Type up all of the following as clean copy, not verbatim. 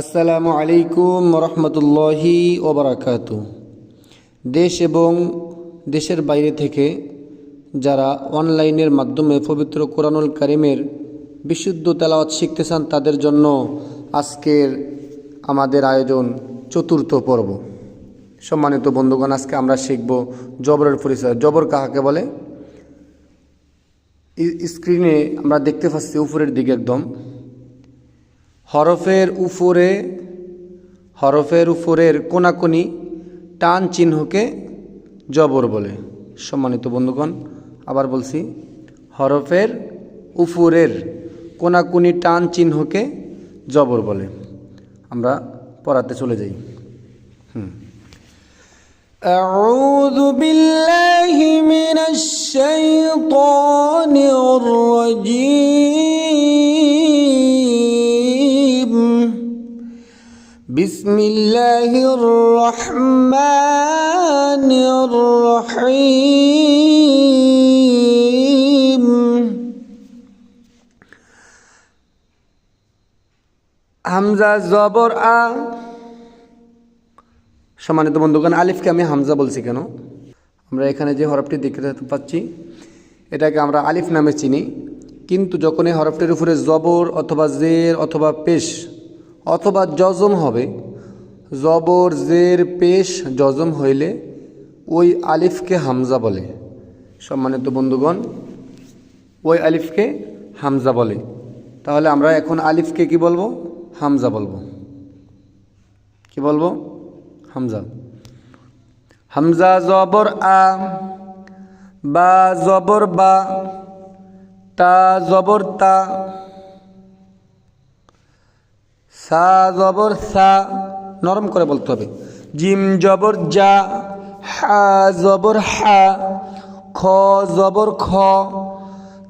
আসসালামু আলাইকুম রহমতুল্লাহি ওবরাকাতু। দেশ এবং দেশের বাইরে থেকে যারা অনলাইনের মাধ্যমে পবিত্র কোরআনুল কারিমের বিশুদ্ধ তেলাওয়াত শিখতে চান তাদের জন্য আজকের আমাদের আয়োজন চতুর্থ পর্ব। সম্মানিত বন্ধুগণ, আজকে আমরা শিখব জবরের পরিচয়। জবর কাহাকে বলে? স্ক্রিনে আমরা দেখতে পাচ্ছি উপরের দিকে একদম হরফের উপরের কোনাকুনি টান চিহ্নকে জবর বলে। সম্মানিত বন্ধুগণ, আবার বলছি, হরফের উপরের কোনাকুনি টান চিহ্নকে জবর বলে। আমরা পড়াতে চলে যাই। আউযু বিল্লাহি মিনাশ শাইতানির রাজীম। বিসমিল্লাহির রহমানির রহিম। হামজা জবর আ। সম্মানিত বন্ধুগণ, আলিফকে আমি হামজা বলছি কেন? আমরা এখানে যে হরফটি দেখতে পাচ্ছি এটাকে আমরা আলিফ নামে চিনি, কিন্তু যখন এই হরফটির উপরে জবর অথবা জের অথবা পেশ অথবা জজম হবে, জবর জের পেশ জজম হইলে ওই আলিফকে হামজা বলে। সম্মানিত বন্ধুগণ, ওই আলিফকে হামজা বলে। তাহলে আমরা এখন আলিফকে কি বলবো? হামজা বলবো। কি বলবো? হামজা। হামজা জবর আ, বা জবর বা, তা জবর তা, সা জবর সা, নরম করে বলতে হবে। জিম জবর জা, হা জবর হা, খ জবর খ,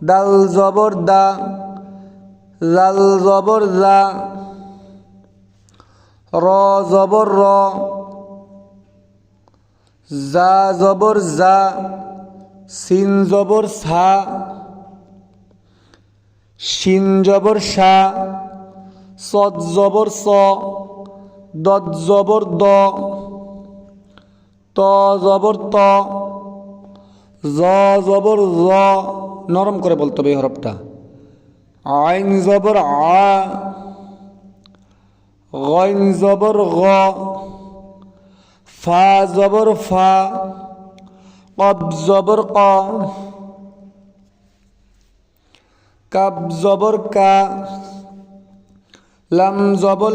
দাল জবর দা, জাল জবর জা, র জবর র, জা জবর জা, সিন জবর সা, শিন জবর শা, সদ জবর স, দদ জবর দ, ত জবর ত, জ জবর জ, নরম করে বলতে হবে এই হরফটা। আইন জবর আ, গইন জবর গ, ফা জবর ফা, কব জবর ক, কাব জবর কা, লাম জবর